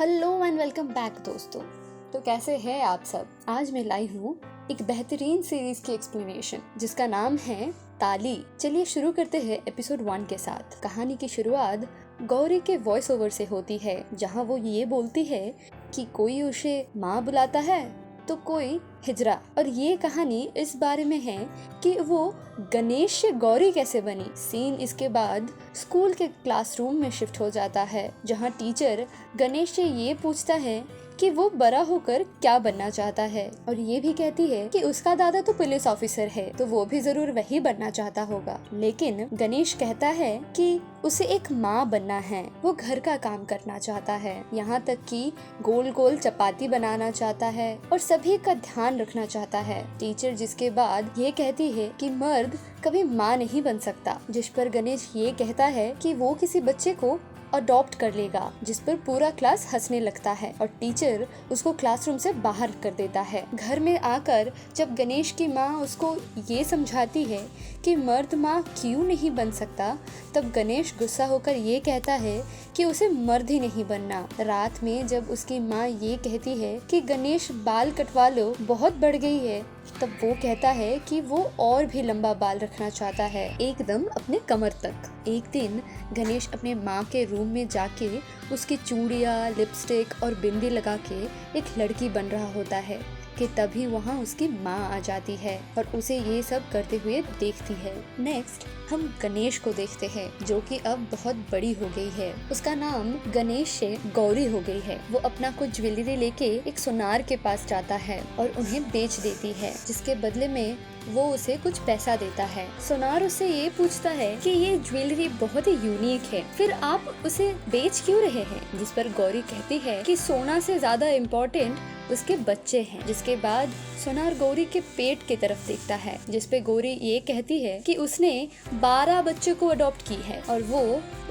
Hello and welcome back दोस्तों। तो कैसे हैं आप सब। आज मैं लाई हूँ एक बेहतरीन सीरीज की एक्सप्लेनेशन जिसका नाम है ताली। चलिए शुरू करते हैं एपिसोड 1 के साथ। कहानी की शुरुआत गौरी के वॉइस ओवर से होती है, जहाँ वो ये बोलती है कि कोई उसे माँ बुलाता है तो कोई हिजरा। और ये कहानी इस बारे में है कि वो गणेश से गौरी कैसे बनी। सीन इसके बाद स्कूल के क्लासरूम में शिफ्ट हो जाता है, जहाँ टीचर गणेश से ये पूछता है कि वो बड़ा होकर क्या बनना चाहता है, और ये भी कहती है कि उसका दादा तो पुलिस ऑफिसर है तो वो भी जरूर वही बनना चाहता होगा। लेकिन गणेश कहता है कि उसे एक माँ बनना है, वो घर का काम करना चाहता है, यहाँ तक कि गोल गोल चपाती बनाना चाहता है और सभी का ध्यान रखना चाहता है। टीचर जिसके बाद ये कहती है कि मर्द कभी माँ नहीं बन सकता, जिस पर गणेश ये कहता है कि वो किसी बच्चे को अडॉप्ट कर लेगा, जिस पर पूरा क्लास हंसने लगता है और टीचर उसको क्लासरूम से बाहर कर देता है। घर में आकर जब गणेश की माँ उसको ये समझाती है कि मर्द माँ क्यों नहीं बन सकता, तब गणेश गुस्सा होकर ये कहता है कि उसे मर्द ही नहीं बनना। रात में जब उसकी माँ ये कहती है कि गणेश बाल कटवा लो, बहुत बढ़ गई है, तब वो कहता है कि वो और भी लंबा बाल रखना चाहता है, एकदम अपने कमर तक। एक दिन गणेश अपने माँ के रूम में जाके उसकी चूड़ियाँ, लिपस्टिक और बिंदी लगा के एक लड़की बन रहा होता है कि तभी वहाँ उसकी माँ आ जाती है और उसे ये सब करते हुए देखती है। नेक्स्ट हम गणेश को देखते हैं, जो कि अब बहुत बड़ी हो गई है। उसका नाम गणेश से गौरी हो गई है। वो अपना कुछ ज्वेलरी लेके एक सोनार के पास जाता है और उन्हें बेच देती है, जिसके बदले में वो उसे कुछ पैसा देता है। सोनार उससे ये पूछता है कि ये ज्वेलरी बहुत ही यूनिक है, फिर आप उसे बेच क्यों रहे हैं, जिस पर गौरी कहती है कि सोना से ज्यादा इम्पोर्टेंट उसके बच्चे हैं। जिसके बाद सोनार गौरी के पेट की तरफ देखता है, जिस पे गौरी ये कहती है कि उसने 12 बच्चों को अडॉप्ट की है और वो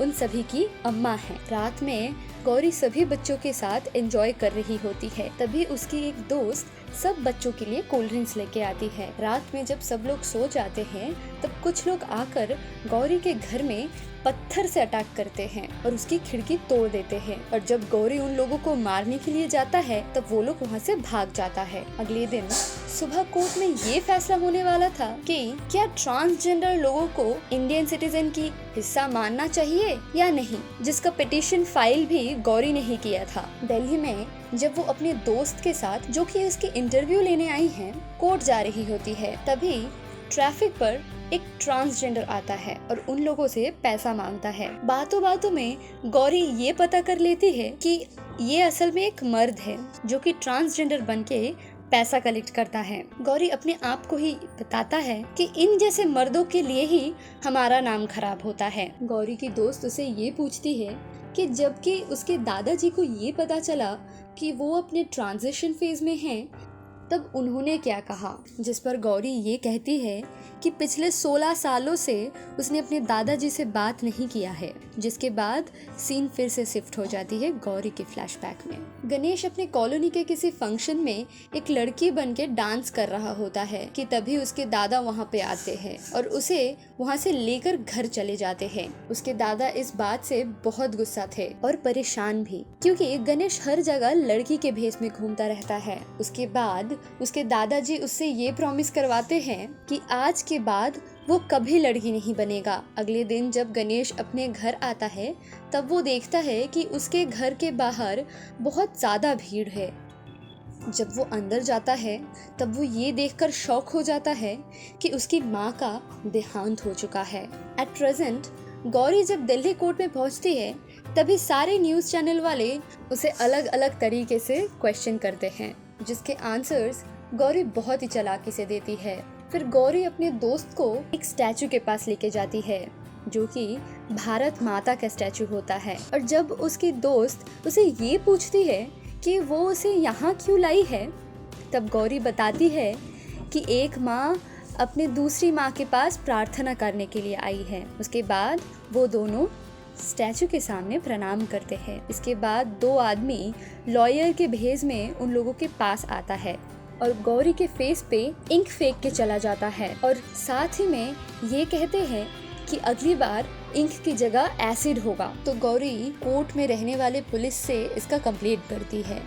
उन सभी की अम्मा है। रात में गौरी सभी बच्चों के साथ एंजॉय कर रही होती है, तभी उसकी एक दोस्त सब बच्चों के लिए कोल्ड ड्रिंक्स लेके आती है। रात में जब सब लोग सो जाते हैं तब कुछ लोग आकर गौरी के घर में पत्थर से अटैक करते हैं और उसकी खिड़की तोड़ देते हैं, और जब गौरी उन लोगों को मारने के लिए जाता है तब वो लोग वहाँ से भाग जाता है। अगले दिन सुबह कोर्ट में ये फैसला होने वाला था कि क्या ट्रांसजेंडर लोगों को इंडियन सिटीजन की हिस्सा मानना चाहिए या नहीं, जिसका पिटीशन फाइल भी गौरी ने ही किया था। दिल्ली में जब वो अपने दोस्त के साथ, जो कि उसकी इंटरव्यू लेने आई है, कोर्ट जा रही होती है, तभी ट्रैफिक पर एक ट्रांसजेंडर आता है और उन लोगों से पैसा मांगता है। बातों बातों में गौरी ये पता कर लेती है कि ये असल में एक मर्द है जो कि ट्रांसजेंडर बनके पैसा कलेक्ट करता है। गौरी अपने आप को ही बताता है कि इन जैसे मर्दों के लिए ही हमारा नाम खराब होता है। गौरी की दोस्त उसे ये पूछती है कि जबकि उसके दादाजी को ये पता चला कि वो अपने ट्रांजिशन फेज में हैं, तब उन्होंने क्या कहा, जिस पर गौरी ये कहती है कि पिछले 16 सालों से उसने अपने दादाजी से बात नहीं किया है। जिसके बाद सीन फिर से शिफ्ट हो जाती है गौरी के फ्लैशबैक में। गणेश अपने कॉलोनी के किसी फंक्शन में एक लड़की बनके डांस कर रहा होता है कि तभी उसके दादा वहाँ पे आते हैं और उसे वहाँ से लेकर घर चले जाते हैं। उसके दादा इस बात से बहुत गुस्सा थे और परेशान भी, क्योंकि गणेश हर जगह लड़की के भेष में घूमता रहता है। उसके बाद उसके दादाजी उससे ये प्रॉमिस करवाते हैं कि आज के बाद वो कभी लड़की नहीं बनेगा। अगले दिन जब गणेश अपने घर आता है तब वो देखता है कि उसके घर के बाहर बहुत ज्यादा भीड़ है। जब वो अंदर जाता है तब वो ये देखकर शॉक हो जाता है कि उसकी माँ का देहांत हो चुका है। एट प्रेजेंट गौरी जब दिल्ली कोर्ट में पहुंचती है तभी सारे न्यूज़ चैनल वाले उसे अलग अलग तरीके से क्वेश्चन करते हैं, जिसके आंसर्स गौरी बहुत ही चालाकी से देती है। फिर गौरी अपने दोस्त को एक स्टैचू के पास लेके जाती है, जो कि भारत माता का स्टैचू होता है। और जब उसकी दोस्त उसे ये पूछती है कि वो उसे यहाँ क्यों लाई है, तब गौरी बताती है कि एक माँ अपने दूसरी माँ के पास प्रार्थना करने के लिए आई है। उसके बाद वो दोनों स्टैचू के सामने प्रणाम करते हैं। इसके बाद 2 आदमी लॉयर के भेष में उन लोगों के पास आता है और गौरी के फेस पे इंक फेंक के चला जाता है और साथ ही में ये कहते हैं कि अगली बार इंक की जगह एसिड होगा। तो गौरी कोर्ट में रहने वाले पुलिस से इसका कंप्लेंट करती है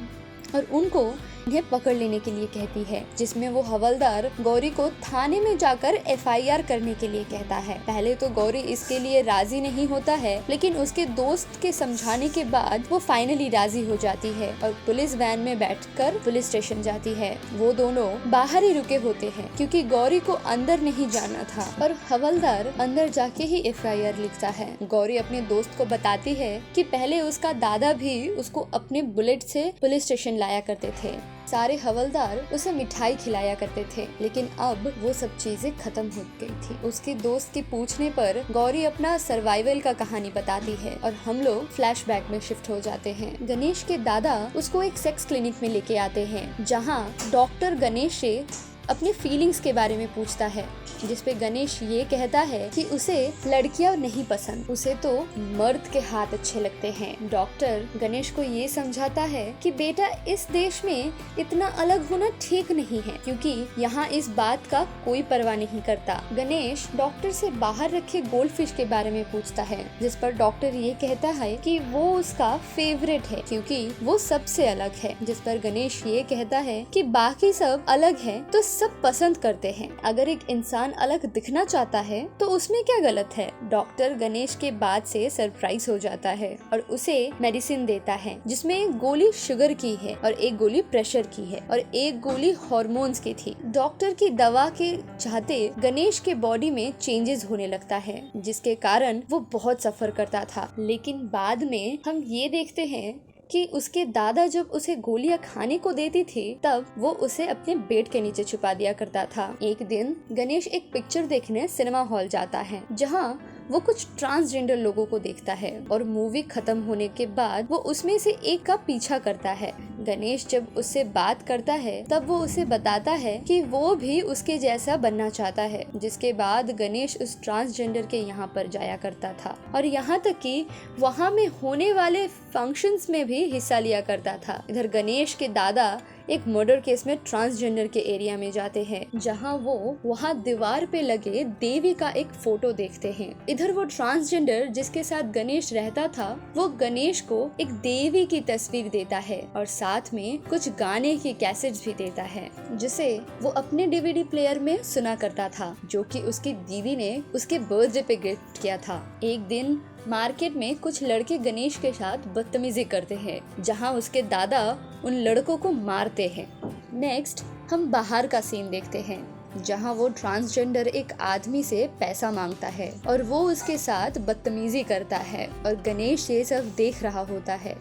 और उनको उन्हें पकड़ लेने के लिए कहती है, जिसमें वो हवलदार गौरी को थाने में जाकर FIR करने के लिए कहता है। पहले तो गौरी इसके लिए राजी नहीं होता है, लेकिन उसके दोस्त के समझाने के बाद वो फाइनली राजी हो जाती है और पुलिस वैन में बैठकर पुलिस स्टेशन जाती है। वो दोनों बाहर ही रुके होते हैं क्योंकि गौरी को अंदर नहीं जाना था और हवलदार अंदर जाके ही FIR लिखता है। गौरी अपने दोस्त को बताती है कि पहले उसका दादा भी उसको अपने बुलेट से पुलिस स्टेशन लाया करते थे। सारे हवलदार उसे मिठाई खिलाया करते थे, लेकिन अब वो सब चीजें खत्म हो गई थी। उसके दोस्त के पूछने पर गौरी अपना सर्वाइवल का कहानी बताती है और हम लोग फ्लैशबैक में शिफ्ट हो जाते हैं। गणेश के दादा उसको एक सेक्स क्लिनिक में लेके आते हैं, जहाँ डॉक्टर गणेश से अपने फीलिंग्स के बारे में पूछता है, जिसपे गणेश ये कहता है कि उसे लड़कियां नहीं पसंद, उसे तो मर्द के हाथ अच्छे लगते हैं। डॉक्टर गणेश को ये समझाता है कि बेटा, इस देश में इतना अलग होना ठीक नहीं है, क्योंकि यहाँ इस बात का कोई परवाह नहीं करता। गणेश डॉक्टर से बाहर रखे गोल्ड फिश के बारे में पूछता है, जिस पर डॉक्टर ये कहता है कि वो उसका फेवरेट है क्योंकि वो सबसे अलग है। जिस पर गणेश ये कहता है कि बाकी सब अलग है तो सब पसंद करते हैं, अगर एक इंसान अलग दिखना चाहता है तो उसमें क्या गलत है। डॉक्टर गणेश के बात से सरप्राइज हो जाता है और उसे मेडिसिन देता है, जिसमें एक गोली शुगर की है और एक गोली प्रेशर की है और एक गोली हार्मोन्स की थी। डॉक्टर की दवा के चाहते गणेश के बॉडी में चेंजेस होने लगता है, जिसके कारण वो बहुत सफर करता था। लेकिन बाद में हम ये देखते हैं कि उसके दादा जब उसे गोलियां खाने को देती थी, तब वो उसे अपने बेड के नीचे छुपा दिया करता था। एक दिन गणेश एक पिक्चर देखने सिनेमा हॉल जाता है, जहाँ वो कुछ ट्रांसजेंडर लोगों को देखता है और मूवी खत्म होने के बाद वो उसमें से एक का पीछा करता है। गणेश जब उससे बात करता है, तब वो उसे बताता है कि वो भी उसके जैसा बनना चाहता है, जिसके बाद गणेश उस ट्रांसजेंडर के यहाँ पर जाया करता था और यहाँ तक कि वहाँ में होने वाले फंक्शंस में भी हिस्सा लिया करता था। इधर गणेश के दादा एक मर्डर केस में ट्रांसजेंडर के एरिया में जाते हैं, जहां वो वहां दीवार पे लगे देवी का एक फोटो देखते हैं। इधर वो ट्रांसजेंडर जिसके साथ गणेश रहता था, वो गणेश को एक देवी की तस्वीर देता है और साथ में कुछ गाने की कैसेट्स भी देता है, जिसे वो अपने DVD प्लेयर में सुना करता था, जो कि उसकी दीदी ने उसके बर्थडे पे गिफ्ट किया था। एक दिन मार्केट में कुछ लड़के गणेश के साथ बदतमीजी करते हैं, जहां उसके दादा उन लड़कों को मारते हैं। नेक्स्ट हम बाहर का सीन देखते हैं, जहां वो ट्रांसजेंडर एक आदमी से पैसा मांगता है और वो उसके साथ बदतमीजी करता है और गणेश ये सब देख रहा होता है।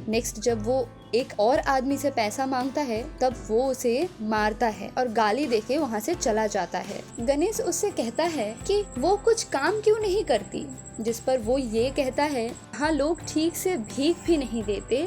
नेक्स्ट जब वो एक और आदमी से पैसा मांगता है, तब वो उसे मारता है और गाली देके वहाँ से चला जाता है। गणेश उससे कहता है कि वो कुछ काम क्यों नहीं करती, जिस पर वो ये कहता है, हाँ, लोग ठीक से भीख भी नहीं देते,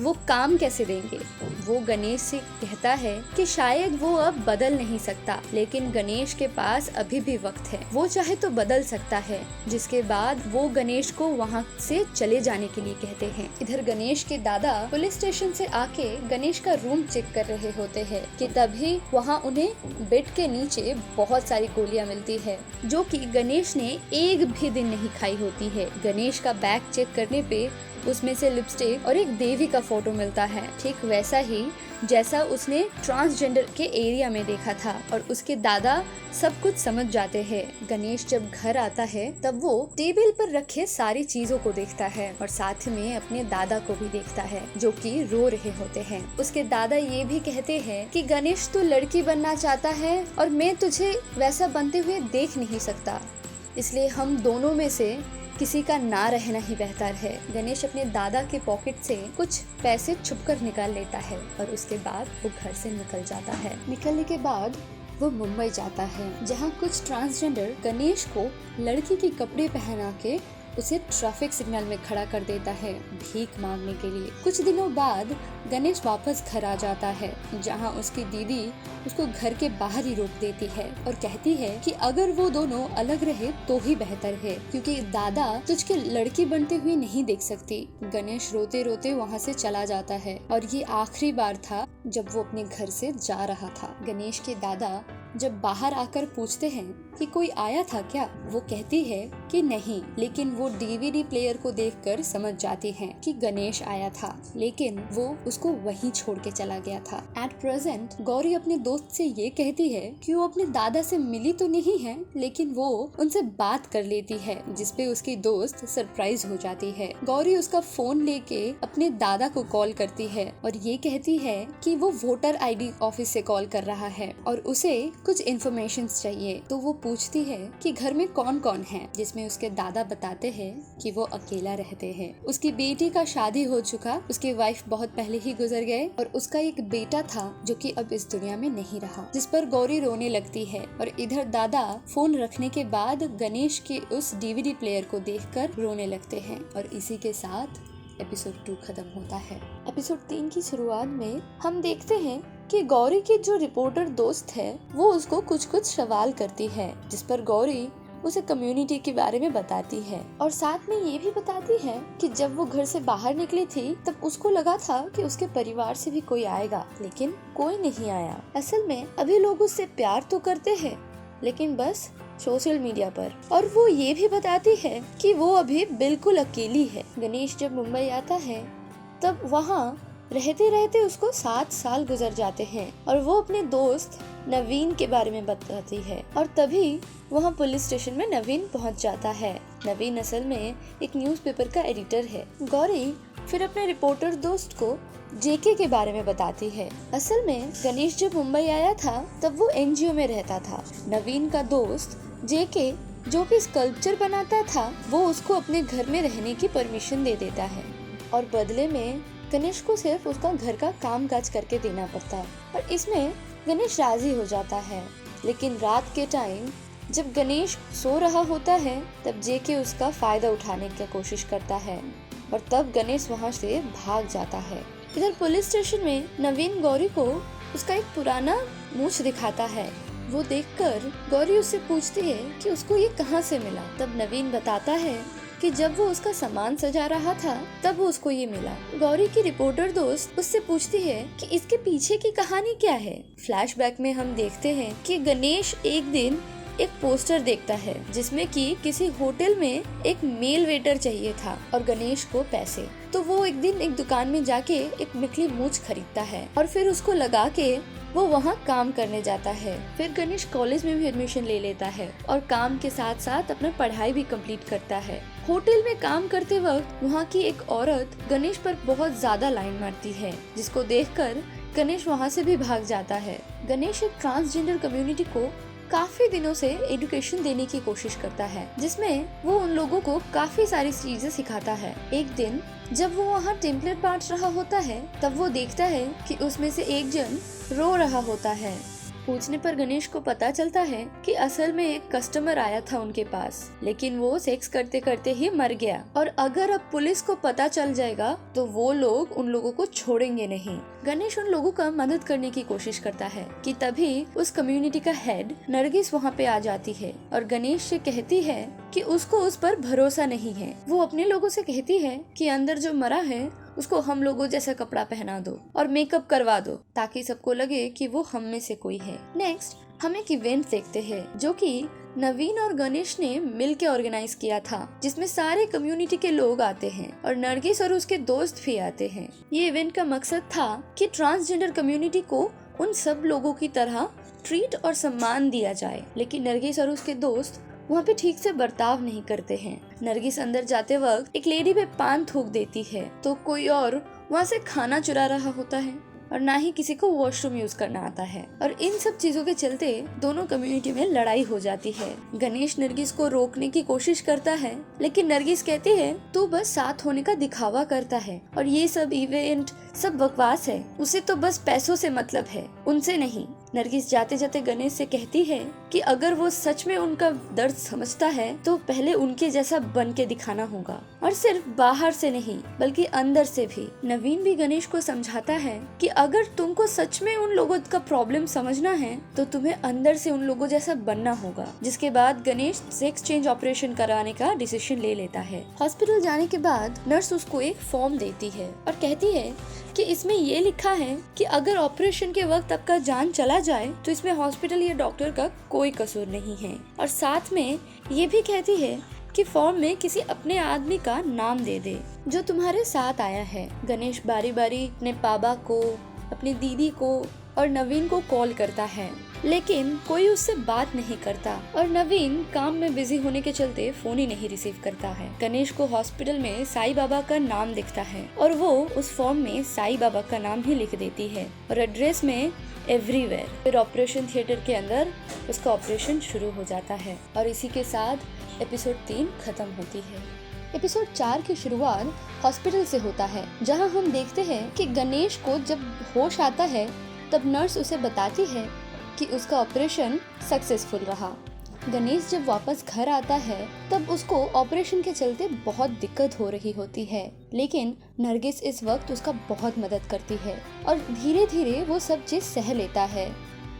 वो काम कैसे देंगे। वो गणेश से कहता है कि शायद वो अब बदल नहीं सकता, लेकिन गणेश के पास अभी भी वक्त है, वो चाहे तो बदल सकता है। जिसके बाद वो गणेश को वहाँ से चले जाने के लिए कहते हैं। इधर गणेश के दादा पुलिस स्टेशन से आके गणेश का रूम चेक कर रहे होते हैं कि तभी वहाँ उन्हें बेड के नीचे बहुत सारी गोलियां मिलती है, जो कि गणेश ने एक भी दिन नहीं खाई होती है। गणेश का बैग चेक करने पे उसमें से लिपस्टिक और एक देवी का फोटो मिलता है, ठीक वैसा ही जैसा उसने ट्रांसजेंडर के एरिया में देखा था, और उसके दादा सब कुछ समझ जाते हैं। गणेश जब घर आता है, तब वो टेबल पर रखे सारी चीजों को देखता है और साथ में अपने दादा को भी देखता है, जो कि रो रहे होते हैं। उसके दादा ये भी कहते हैं कि गणेश तू लड़की बनना चाहता है और मैं तुझे वैसा बनते हुए देख नहीं सकता, इसलिए हम दोनों में से किसी का ना रहना ही बेहतर है। गणेश अपने दादा के पॉकेट से कुछ पैसे छुपकर निकाल लेता है और उसके बाद वो घर से निकल जाता है। निकलने के बाद वो मुंबई जाता है, जहाँ कुछ ट्रांसजेंडर गणेश को लड़की के कपड़े पहना के उसे ट्रैफिक सिग्नल में खड़ा कर देता है भीख मांगने के लिए। कुछ दिनों बाद गणेश वापस घर आ जाता है, जहां उसकी दीदी उसको घर के बाहर ही रोक देती है और कहती है कि अगर वो दोनों अलग रहे तो ही बेहतर है, क्योंकि दादा तुझके लड़की बनते हुए नहीं देख सकती। गणेश रोते रोते वहाँ से चला जाता है और ये आखिरी बार था जब वो अपने घर से जा रहा था। गणेश के दादा जब बाहर आकर पूछते हैं कि कोई आया था क्या, वो कहती है कि नहीं, लेकिन वो डीवीडी प्लेयर को देखकर समझ जाती है कि गणेश आया था, लेकिन वो उसको वहीं छोड़ के चला गया था। एट प्रेजेंट गौरी अपने दोस्त से ये कहती है कि वो अपने दादा से मिली तो नहीं है, लेकिन वो उनसे बात कर लेती है, जिसपे उसकी दोस्त सरप्राइज हो जाती है। गौरी उसका फोन लेके अपने दादा को कॉल करती है और ये कहती है कि वो वोटर आईडी ऑफिस से कॉल कर रहा है और उसे कुछ इन्फॉर्मेशन चाहिए। तो वो पूछती है कि घर में कौन कौन है, जिसमें उसके दादा बताते हैं कि वो अकेला रहते हैं। उसकी बेटी का शादी हो चुका, उसकी वाइफ बहुत पहले ही गुजर गए और उसका एक बेटा था जो कि अब इस दुनिया में नहीं रहा, जिस पर गौरी रोने लगती है। और इधर दादा फोन रखने के बाद गणेश के उस डीवीडी प्लेयर को देखकर रोने लगते हैं और इसी के साथ एपिसोड 2 खत्म होता है। एपिसोड 3 की शुरुआत में हम देखते हैं कि गौरी की जो रिपोर्टर दोस्त है वो उसको कुछ कुछ सवाल करती है, जिस पर गौरी उसे कम्युनिटी के बारे में बताती है और साथ में ये भी बताती है कि जब वो घर से बाहर निकली थी तब उसको लगा था कि उसके परिवार से भी कोई आएगा, लेकिन कोई नहीं आया। असल में अभी लोग उससे प्यार तो करते हैं, लेकिन बस सोशल मीडिया पर। और वो ये भी बताती है कि वो अभी बिल्कुल अकेली है। गणेश जब मुंबई आता है तब वहाँ रहते रहते उसको 7 साल गुजर जाते हैं और वो अपने दोस्त नवीन के बारे में बताती है और तभी वहाँ पुलिस स्टेशन में नवीन पहुँच जाता है। नवीन असल में एक न्यूज़पेपर का एडिटर है। गौरी फिर अपने रिपोर्टर दोस्त को जेके के बारे में बताती है। असल में गणेश जब मुंबई आया था तब वो एनजीओ में रहता था। नवीन का दोस्त जेके जो कि स्कल्पचर बनाता था वो उसको अपने घर में रहने की परमिशन दे देता है और बदले में गणेश को सिर्फ उसका घर का काम काज करके देना पड़ता है और इसमें गणेश राजी हो जाता है। लेकिन रात के टाइम जब गणेश सो रहा होता है तब जेके उसका फायदा उठाने की कोशिश करता है और तब गणेश वहाँ से भाग जाता है। इधर पुलिस स्टेशन में नवीन गौरी को उसका एक पुराना मूछ दिखाता है। वो देखकर गौरी उससे पूछती है कि उसको ये कहाँ से मिला। तब नवीन बताता है कि जब वो उसका सामान सजा रहा था तब वो उसको ये मिला। गौरी की रिपोर्टर दोस्त उससे पूछती है कि इसके पीछे की कहानी क्या है। फ्लैशबैक में हम देखते हैं कि गणेश एक दिन एक पोस्टर देखता है जिसमें कि किसी होटल में एक मेल वेटर चाहिए था और गणेश को पैसे। तो वो एक दिन एक दुकान में जाके एक नकली मूछ खरीदता है और फिर उसको लगा के वो वहाँ काम करने जाता है। फिर गणेश कॉलेज में भी एडमिशन ले लेता है और काम के साथ साथ अपना पढ़ाई भी कंप्लीट करता है। होटल में काम करते वक्त वहाँ की एक औरत गणेश पर बहुत ज्यादा लाइन मारती है, जिसको देखकर गणेश वहाँ से भी भाग जाता है। गणेश एक ट्रांसजेंडर कम्युनिटी को काफी दिनों से एजुकेशन देने की कोशिश करता है, जिसमें वो उन लोगों को काफी सारी चीजें सिखाता है। एक दिन जब वो वहाँ टेम्पलेट बांट रहा होता है तब वो देखता है कि उसमें से एक जन रो रहा होता है। पूछने पर गणेश को पता चलता है कि असल में एक कस्टमर आया था उनके पास, लेकिन वो सेक्स करते करते ही मर गया और अगर अब पुलिस को पता चल जाएगा तो वो लोग उन लोगों को छोड़ेंगे नहीं। गणेश उन लोगों का मदद करने की कोशिश करता है कि तभी उस कम्युनिटी का हेड नरगिस वहाँ पे आ जाती है और गणेश से कहती है कि उसको उस पर भरोसा नहीं है। वो अपने लोगों से कहती है कि अंदर जो मरा है उसको हम लोगों जैसा कपड़ा पहना दो और मेकअप करवा दो ताकि सबको लगे कि वो हम में से कोई है। नेक्स्ट हम एक इवेंट देखते हैं जो कि नवीन और गणेश ने मिल के ऑर्गेनाइज किया था, जिसमें सारे कम्युनिटी के लोग आते हैं और नरगिस और उसके दोस्त भी आते हैं। ये इवेंट का मकसद था कि ट्रांसजेंडर कम्युनिटी को उन सब लोगों की तरह ट्रीट और सम्मान दिया जाए, लेकिन नरगिस और उसके दोस्त वहाँ पे ठीक से बर्ताव नहीं करते हैं। नरगिस अंदर जाते वक्त एक लेडी पे पान थूक देती है तो कोई और वहाँ से खाना चुरा रहा होता है और ना ही किसी को वॉशरूम यूज करना आता है और इन सब चीजों के चलते दोनों कम्युनिटी में लड़ाई हो जाती है। गणेश नरगिस को रोकने की कोशिश करता है, लेकिन नरगिस कहती है तू बस साथ होने का दिखावा करता है और ये सब इवेंट सब बकवास है, उसे तो बस पैसों से मतलब है, उनसे नहीं। नरगिस जाते जाते गणेश से कहती है कि अगर वो सच में उनका दर्द समझता है तो पहले उनके जैसा बन के दिखाना होगा, और सिर्फ बाहर से नहीं बल्कि अंदर से भी। नवीन भी गणेश को समझाता है कि अगर तुमको सच में उन लोगों का प्रॉब्लम समझना है तो तुम्हें अंदर से उन लोगों जैसा बनना होगा। जिसके बाद गणेश सेक्स चेंज ऑपरेशन कराने का डिसीजन ले लेता है। हॉस्पिटल जाने के बाद नर्स उसको एक फॉर्म देती है और कहती है कि इसमें ये लिखा है कि अगर ऑपरेशन के वक्त आपका जान चला जाए तो इसमें हॉस्पिटल या डॉक्टर का कोई कसूर नहीं है। और साथ में ये भी कहती है कि फॉर्म में किसी अपने आदमी का नाम दे दे जो तुम्हारे साथ आया है। गणेश बारी बारी अपने पापा को, अपनी दीदी को और नवीन को कॉल करता है, लेकिन कोई उससे बात नहीं करता और नवीन काम में बिजी होने के चलते फोन ही नहीं रिसीव करता है। गणेश को हॉस्पिटल में साईं बाबा का नाम दिखता है और वो उस फॉर्म में साईं बाबा का नाम ही लिख देती है और एड्रेस में एवरीवेयर। फिर ऑपरेशन थिएटर के अंदर उसका ऑपरेशन शुरू हो जाता है और इसी के साथ एपिसोड 3 खत्म होती है। एपिसोड 4 की शुरुआत हॉस्पिटल से होता है, जहां हम देखते हैं कि गणेश को जब होश आता है तब नर्स उसे बताती है कि उसका ऑपरेशन सक्सेसफुल रहा। गणेश जब वापस घर आता है तब उसको ऑपरेशन के चलते बहुत दिक्कत हो रही होती है, लेकिन नरगिस इस वक्त उसका बहुत मदद करती है और धीरे धीरे वो सब चीज सह लेता है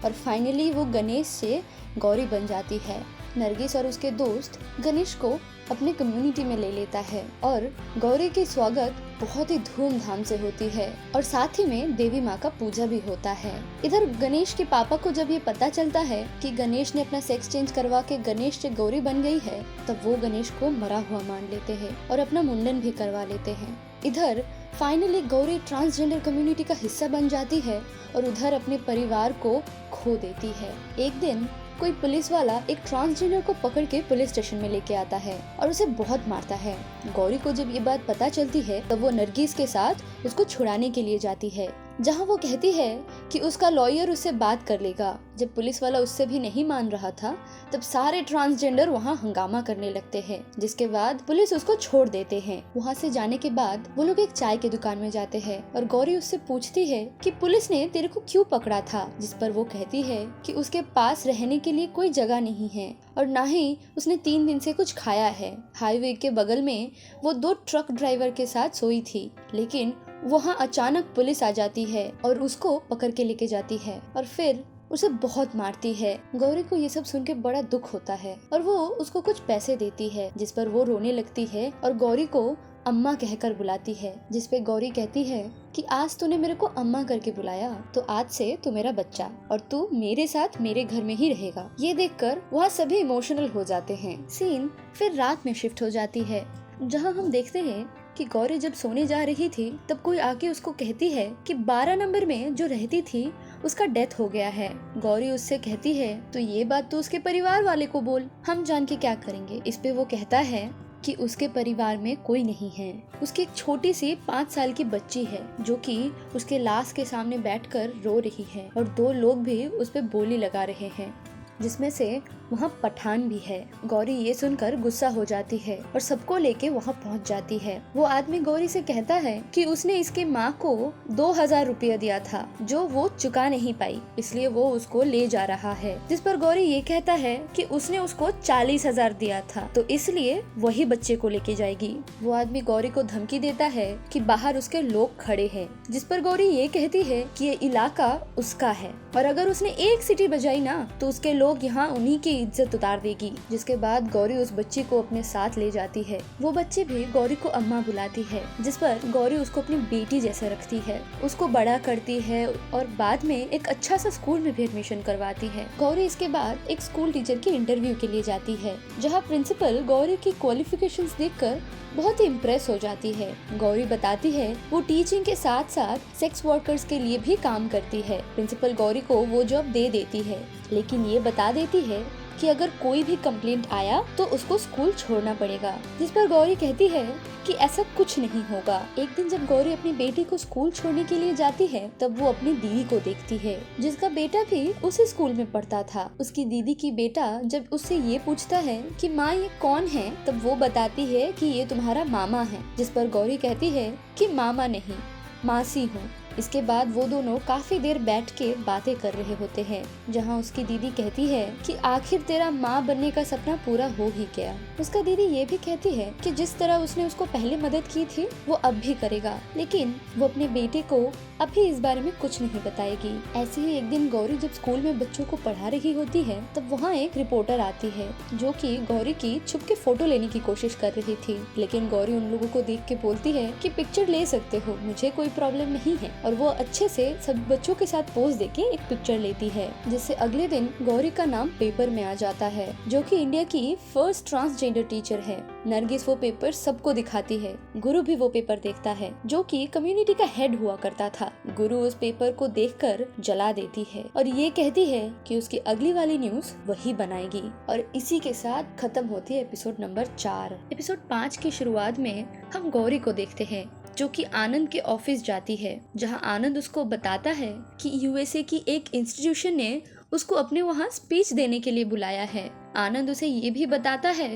और फाइनली वो गणेश से गौरी बन जाती है। नरगिस और उसके दोस्त गणेश को अपने कम्युनिटी में ले लेता है और गौरी की स्वागत बहुत ही धूमधाम से होती है और साथ ही में देवी माँ का पूजा भी होता है। इधर गणेश के पापा को जब ये पता चलता है कि गणेश ने अपना सेक्स चेंज करवा के गणेश से गौरी बन गई है, तब वो गणेश को मरा हुआ मान लेते हैं और अपना मुंडन भी करवा लेते हैं। इधर फाइनली गौरी ट्रांसजेंडर कम्युनिटी का हिस्सा बन जाती है और उधर अपने परिवार को खो देती है। एक दिन कोई पुलिस वाला एक ट्रांसजेंडर को पकड़ के पुलिस स्टेशन में लेके आता है और उसे बहुत मारता है। गौरी को जब ये बात पता चलती है तब वो नरगिस के साथ उसको छुड़ाने के लिए जाती है, जहां वो कहती है कि उसका लॉयर उससे बात कर लेगा। जब पुलिस वाला उससे भी नहीं मान रहा था तब सारे ट्रांसजेंडर वहां हंगामा करने लगते हैं, जिसके बाद पुलिस उसको छोड़ देते हैं। वहां से जाने के बाद वो लोग एक चाय की दुकान में जाते हैं और गौरी उससे पूछती है कि पुलिस ने तेरे को क्यों पकड़ा था, जिस पर वो कहती है कि उसके पास रहने के लिए कोई जगह नहीं है और ना ही उसने 3 दिन से कुछ खाया है। हाईवे के बगल में वो 2 ट्रक ड्राइवर के साथ सोई थी, लेकिन वहाँ अचानक पुलिस आ जाती है और उसको पकड़ के लेके जाती है और फिर उसे बहुत मारती है। गौरी को ये सब सुन के बड़ा दुख होता है और वो उसको कुछ पैसे देती है, जिस पर वो रोने लगती है और गौरी को अम्मा कहकर बुलाती है, जिस पे गौरी कहती है कि आज तूने मेरे को अम्मा करके बुलाया तो आज से तू मेरा बच्चा और तू मेरे साथ मेरे घर में ही रहेगा। ये देखकर वहाँ सभी इमोशनल हो जाते हैं। सीन फिर रात में शिफ्ट हो जाती है, जहाँ हम देखते हैं कि गौरी जब सोने जा रही थी तब कोई आके उसको कहती है कि 12 नंबर में जो रहती थी उसका डेथ हो गया है। गौरी उससे कहती है तो ये बात तो उसके परिवार वाले को बोल, हम जान के क्या करेंगे। इस पे वो कहता है कि उसके परिवार में कोई नहीं है। उसकी एक छोटी सी 5 साल की बच्ची है जो कि उसके लाश के सामने बैठकर रो रही है और 2 लोग भी उस पे बोली लगा रहे हैं, जिसमें से वहाँ पठान भी है। गौरी ये सुनकर गुस्सा हो जाती है और सबको लेके वहाँ पहुँच जाती है। वो आदमी गौरी से कहता है कि उसने इसके माँ को 2000 रुपया दिया था जो वो चुका नहीं पाई, इसलिए वो उसको ले जा रहा है। जिस पर गौरी ये कहता है कि उसने उसको 40,000 दिया था तो इसलिए वही बच्चे को लेके जाएगी। वो आदमी गौरी को धमकी देता है कि बाहर उसके लोग खड़े हैं, जिस पर गौरी ये कहती है कि ये इलाका उसका है और अगर उसने एक सीटी बजाई ना तो उसके लोग यहाँ उन्हीं की इज्जत उतार देगी। जिसके बाद गौरी उस बच्ची को अपने साथ ले जाती है। वो बच्ची भी गौरी को अम्मा बुलाती है, जिस पर गौरी उसको अपनी बेटी जैसे रखती है, उसको बड़ा करती है और बाद में एक अच्छा सा स्कूल में भी एडमिशन करवाती है। गौरी इसके बाद एक स्कूल टीचर की इंटरव्यू के लिए जाती है, जहाँ प्रिंसिपल गौरी की क्वालिफिकेशंस देखकर बहुत ही इम्प्रेस हो जाती है। गौरी बताती है वो टीचिंग के साथ साथ सेक्स वर्कर्स के लिए भी काम करती है। प्रिंसिपल गौरी को वो जॉब दे देती है, लेकिन ये बता देती है कि अगर कोई भी कंप्लेंट आया तो उसको स्कूल छोड़ना पड़ेगा। जिस पर गौरी कहती है कि ऐसा कुछ नहीं होगा। एक दिन जब गौरी अपनी बेटी को स्कूल छोड़ने के लिए जाती है तब वो अपनी दीदी को देखती है, जिसका बेटा भी उसी स्कूल में पढ़ता था। उसकी दीदी की बेटा जब उससे ये पूछता है कि माँ ये कौन है, तब वो बताती है कि ये तुम्हारा मामा है। जिस पर गौरी कहती है कि मामा नहीं, मासी हूँ। इसके बाद वो दोनों काफी देर बैठ के बातें कर रहे होते हैं, जहाँ उसकी दीदी कहती है कि आखिर तेरा माँ बनने का सपना पूरा हो ही गया। उसका दीदी ये भी कहती है कि जिस तरह उसने उसको पहले मदद की थी वो अब भी करेगा, लेकिन वो अपने बेटे को अभी इस बारे में कुछ नहीं बताएगी। ऐसे ही एक दिन गौरी जब स्कूल में बच्चों को पढ़ा रही होती है, तब वहाँ एक रिपोर्टर आती है जो कि गौरी की छुप के फोटो लेने की कोशिश कर रही थी, लेकिन गौरी उन लोगों को देख के बोलती है कि पिक्चर ले सकते हो, मुझे कोई प्रॉब्लम नहीं है, और वो अच्छे से सब बच्चों के साथ पोज देके एक पिक्चर लेती है, जिससे अगले दिन गौरी का नाम पेपर में आ जाता है, जो कि इंडिया की फर्स्ट ट्रांसजेंडर टीचर है। नरगिस वो पेपर सबको दिखाती है। गुरु भी वो पेपर देखता है, जो कि कम्युनिटी का हेड हुआ करता था। गुरु उस पेपर को देखकर जला देती है और ये कहती है कि उसकी अगली वाली न्यूज वही बनाएगी। और इसी के साथ खत्म होती है एपिसोड नंबर 4। एपिसोड 5 की शुरुआत में हम गौरी को देखते हैं, जो कि आनंद के ऑफिस जाती है, जहां आनंद उसको बताता है कि यूएसए की एक इंस्टीट्यूशन ने उसको अपने वहाँ स्पीच देने के लिए बुलाया है। आनंद उसे ये भी बताता है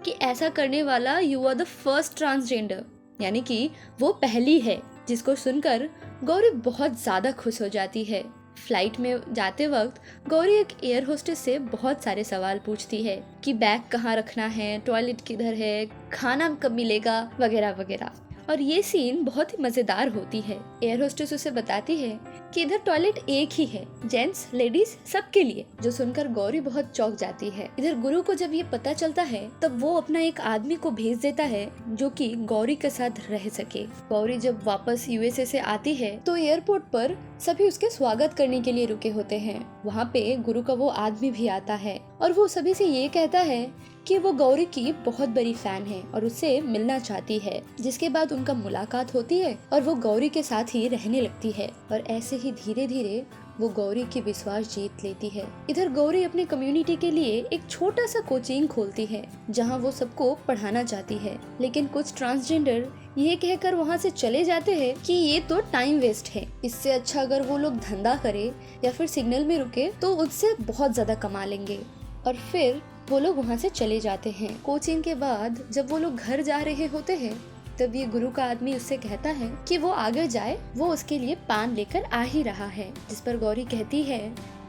कि ऐसा करने वाला you are the first transgender, यानी कि वो पहली है, जिसको सुनकर गौरी बहुत ज्यादा खुश हो जाती है। फ्लाइट में जाते वक्त गौरी एक एयर होस्टेस से बहुत सारे सवाल पूछती है कि बैग कहाँ रखना है, टॉयलेट किधर है, खाना कब मिलेगा, वगैरह वगैरह। और ये सीन बहुत ही मजेदार होती है। एयर होस्टेस उसे बताती है कि इधर टॉयलेट एक ही है, जेंट्स लेडीज सबके लिए, जो सुनकर गौरी बहुत चौंक जाती है। इधर गुरु को जब ये पता चलता है, तब वो अपना एक आदमी को भेज देता है जो कि गौरी के साथ रह सके। गौरी जब वापस यूएसए से आती है तो एयरपोर्ट पर सभी उसके स्वागत करने के लिए रुके होते हैं। वहाँ पे गुरु का वो आदमी भी आता है और वो सभी से ये कहता है कि वो गौरी की बहुत बड़ी फैन है और उससे मिलना चाहती है, जिसके बाद उनका मुलाकात होती है और वो गौरी के साथ ही रहने लगती है। और ऐसे ही धीरे धीरे वो गौरी की विश्वास जीत लेती है। इधर गौरी अपने कम्युनिटी के लिए एक छोटा सा कोचिंग खोलती है, जहां वो सबको पढ़ाना चाहती है, लेकिन कुछ ट्रांसजेंडर ये कहकर वहां से चले जाते हैं कि ये तो टाइम वेस्ट है, इससे अच्छा अगर वो लोग धंधा करे या फिर सिग्नल में रुके तो उससे बहुत ज्यादा कमा लेंगे। और फिर वो लोग वहाँ से चले जाते हैं। कोचिंग के बाद जब वो लोग घर जा रहे होते हैं, तब ये गुरु का आदमी उससे कहता है कि वो आगे जाए, वो उसके लिए पान लेकर आ ही रहा है। जिस पर गौरी कहती है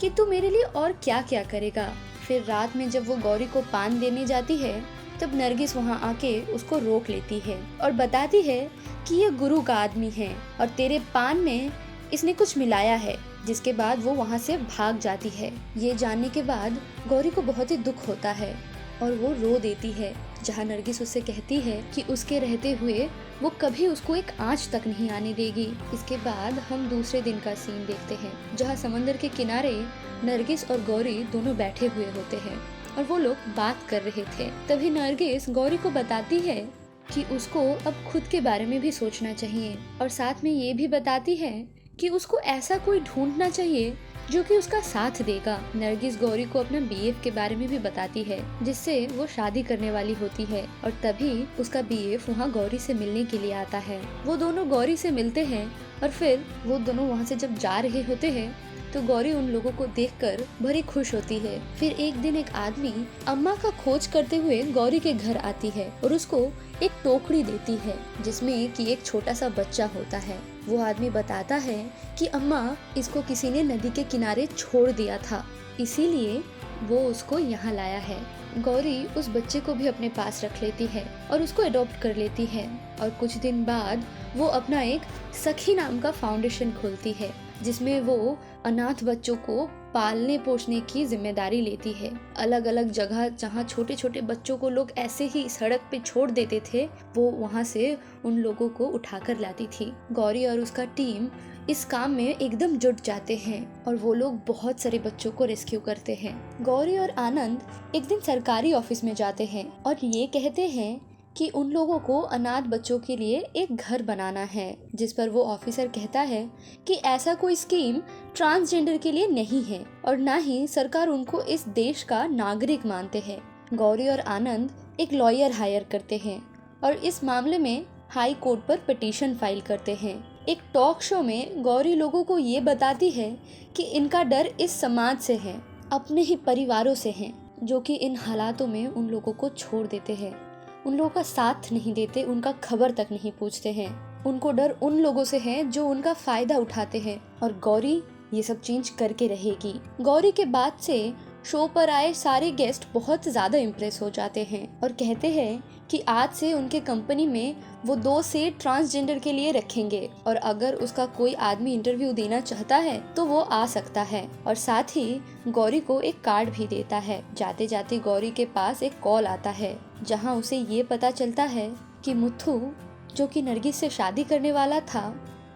कि तू मेरे लिए और क्या क्या करेगा। फिर रात में जब वो गौरी को पान देने जाती है, तब नरगिस वहाँ आके उसको रोक लेती है और बताती है कि ये गुरु का आदमी है और तेरे पान में इसने कुछ मिलाया है। जिसके बाद वो वहाँ से भाग जाती है। ये जानने के बाद गौरी को बहुत ही दुख होता है और वो रो देती है, जहाँ नरगिस उससे कहती है कि उसके रहते हुए वो कभी उसको एक आंच तक नहीं आने देगी। इसके बाद हम दूसरे दिन का सीन देखते हैं, जहाँ समंदर के किनारे नरगिस और गौरी दोनों बैठे हुए होते हैं और वो लोग बात कर रहे थे। तभी नरगिस गौरी को बताती है कि उसको अब खुद के बारे में भी सोचना चाहिए और साथ में ये भी बताती है कि उसको ऐसा कोई ढूंढना चाहिए जो कि उसका साथ देगा। नरगिस गौरी को अपना बीएफ के बारे में भी बताती है, जिससे वो शादी करने वाली होती है और तभी उसका बीएफ वहाँ गौरी से मिलने के लिए आता है। वो दोनों गौरी से मिलते हैं और फिर वो दोनों वहाँ से जब जा रहे होते हैं तो गौरी उन लोगों को देखकर बड़ी खुश होती है। फिर एक दिन एक आदमी अम्मा का खोज करते हुए गौरी के घर आती है और उसको एक टोकरी देती है, जिसमें कि एक छोटा सा बच्चा होता है। वो आदमी बताता है कि अम्मा इसको किसी ने नदी के किनारे छोड़ दिया था, इसीलिए वो उसको यहाँ लाया है। गौरी उस बच्चे को भी अपने पास रख लेती है और उसको अडॉप्ट कर लेती है और कुछ दिन बाद वो अपना एक सखी नाम का फाउंडेशन खोलती है, जिसमें वो अनाथ बच्चों को पालने पोषने की जिम्मेदारी लेती है। अलग अलग जगह जहाँ छोटे छोटे बच्चों को लोग ऐसे ही सड़क पे छोड़ देते थे, वो वहाँ से उन लोगों को उठाकर लाती थी। गौरी और उसका टीम इस काम में एकदम जुट जाते हैं और वो लोग बहुत सारे बच्चों को रेस्क्यू करते हैं। गौरी और आनंद एक दिन सरकारी ऑफिस में जाते हैं और ये कहते हैं कि उन लोगों को अनाथ बच्चों के लिए एक घर बनाना है, जिस पर वो ऑफिसर कहता है कि ऐसा कोई स्कीम ट्रांसजेंडर के लिए नहीं है और ना ही सरकार उनको इस देश का नागरिक मानते हैं। गौरी और आनंद एक लॉयर हायर करते हैं और इस मामले में हाई कोर्ट पर पिटीशन फाइल करते हैं। एक टॉक शो में गौरी लोगों को ये बताती है कि इनका डर इस समाज से है, अपने ही परिवारों से है, जो कि इन हालातों में उन लोगों को छोड़ देते हैं, उन लोगों का साथ नहीं देते, उनका खबर तक नहीं पूछते हैं। उनको डर उन लोगों से है जो उनका फायदा उठाते हैं, और गौरी ये सब चेंज करके रहेगी। गौरी के बाद से शो पर आए सारे गेस्ट बहुत ज्यादा इम्प्रेस हो जाते हैं और कहते हैं कि आज से उनके कंपनी में वो 2 सीट ट्रांसजेंडर के लिए रखेंगे, और अगर उसका कोई आदमी इंटरव्यू देना चाहता है तो वो आ सकता है। और साथ ही गौरी को एक कार्ड भी देता है। जाते जाते गौरी के पास एक कॉल आता है जहां उसे ये पता चलता है कि मुथु, जो कि नरगिस से शादी करने वाला था,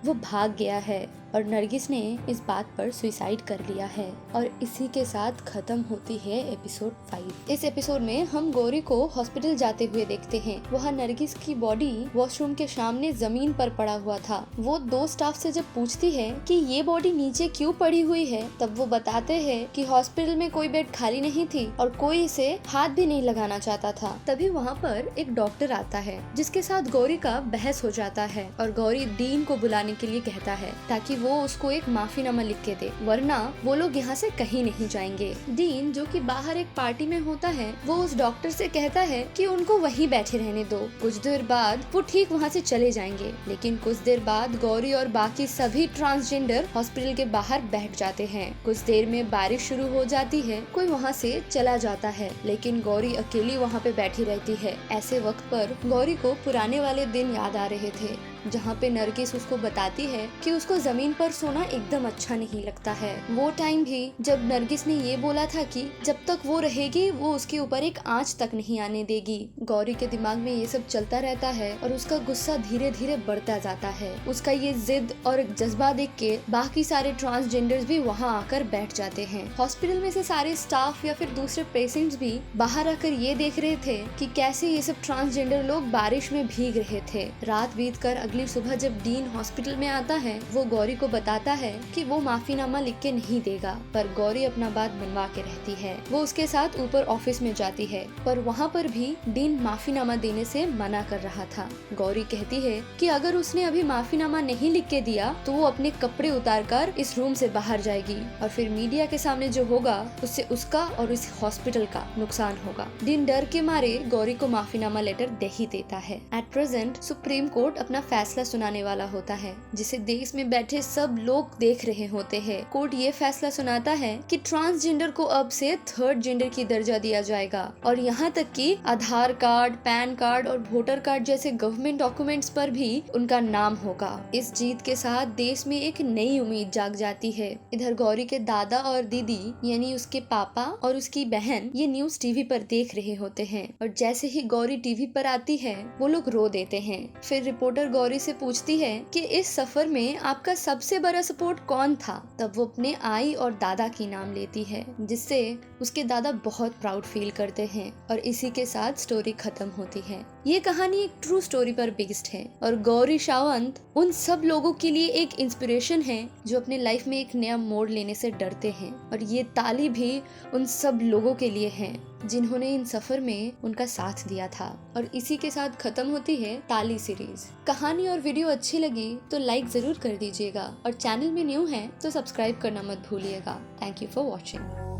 वो भाग गया है और नरगिस ने इस बात पर सुसाइड कर लिया है। और इसी के साथ खत्म होती है एपिसोड 5। इस एपिसोड में हम गौरी को हॉस्पिटल जाते हुए देखते हैं। वहाँ नरगिस की बॉडी वॉशरूम के सामने जमीन पर पड़ा हुआ था। वो 2 स्टाफ से जब पूछती है कि ये बॉडी नीचे क्यों पड़ी हुई है, तब वो बताते हैं कि हॉस्पिटल में कोई बेड खाली नहीं थी और कोई इसे हाथ भी नहीं लगाना चाहता था। तभी वहाँ पर एक डॉक्टर आता है जिसके साथ गौरी का बहस हो जाता है और गौरी डीन को बुलाने के लिए कहता है ताकि वो उसको एक माफीनामा लिख के दे, वरना वो लोग यहाँ से कहीं नहीं जाएंगे। डीन, जो कि बाहर एक पार्टी में होता है, वो उस डॉक्टर से कहता है कि उनको वहीं बैठे रहने दो। कुछ देर बाद वो ठीक वहाँ से चले जाएंगे, लेकिन कुछ देर बाद गौरी और बाकी सभी ट्रांसजेंडर हॉस्पिटल के बाहर बैठ जाते हैं। कुछ देर में बारिश शुरू हो जाती है, कोई वहाँ से चला जाता है, लेकिन गौरी अकेली वहाँ पे बैठी रहती है। ऐसे वक्त पर गौरी को पुराने वाले दिन याद आ रहे थे जहाँ पे नरगिस उसको बताती है कि उसको जमीन पर सोना एकदम अच्छा नहीं लगता है। वो टाइम भी जब नरगिस ने ये बोला था कि जब तक वो रहेगी वो उसके ऊपर एक आंच तक नहीं आने देगी। गौरी के दिमाग में ये सब चलता रहता है और उसका गुस्सा धीरे धीरे बढ़ता जाता है। उसका ये जिद और जज्बा देख के बाकी सारे ट्रांसजेंडर्स भी वहाँ आकर बैठ जाते हैं। हॉस्पिटल में से सारे स्टाफ या फिर दूसरे पेशेंट्स भी बाहर आकर ये देख रहे थे कि कैसे ये सब ट्रांसजेंडर लोग बारिश में भीग रहे थे। रात बीत कर अगली सुबह जब डीन हॉस्पिटल में आता है, वो गौरी को बताता है कि वो माफीनामा लिख के नहीं देगा, पर गौरी अपना बात बनवा के रहती है। वो उसके साथ ऊपर ऑफिस में जाती है, पर वहाँ पर भी डीन माफीनामा देने से मना कर रहा था। गौरी कहती है कि अगर उसने अभी माफीनामा नहीं लिख के दिया तो वो अपने कपड़े उतार कर इस रूम से बाहर जाएगी और फिर मीडिया के सामने जो होगा उससे उसका और इस हॉस्पिटल का नुकसान होगा। डीन डर के मारे गौरी को माफीनामा लेटर दे ही देता है। एट प्रेजेंट सुप्रीम कोर्ट अपना फैसला सुनाने वाला होता है, जिसे देश में बैठे सब लोग देख रहे होते हैं। कोर्ट ये फैसला सुनाता है कि ट्रांसजेंडर को अब से 3rd जेंडर की दर्जा दिया जाएगा और यहाँ तक कि आधार कार्ड, पैन कार्ड और वोटर कार्ड जैसे गवर्नमेंट डॉक्यूमेंट्स पर भी उनका नाम होगा। इस जीत के साथ देश में एक नई उम्मीद जाग जाती है। इधर गौरी के दादा और दीदी यानी उसके पापा और उसकी बहन ये न्यूज टीवी पर देख रहे होते हैं और जैसे ही गौरी टीवी पर आती है वो लोग रो देते हैं। फिर रिपोर्टर गौरी से पूछती है कि इस सफर में आपका सबसे बड़ा सपोर्ट कौन था। तब वो अपने आई और दादा की नाम लेती है, जिससे उसके दादा बहुत प्राउड फील करते हैं और इसी के साथ स्टोरी खत्म होती है। ये कहानी एक ट्रू स्टोरी पर बेस्ड है और गौरी सावंत उन सब लोगों के लिए एक इंस्पिरेशन है जो अपने लाइफ में एक नया मोड़ लेने से डरते हैं, और ये ताली भी उन सब लोगों के लिए है जिन्होंने इन सफर में उनका साथ दिया था। और इसी के साथ खत्म होती है ताली सीरीज। कहानी और वीडियो अच्छी लगी तो लाइक जरूर कर दीजिएगा और चैनल में न्यू है तो सब्सक्राइब करना मत भूलिएगा। Thank you for watching.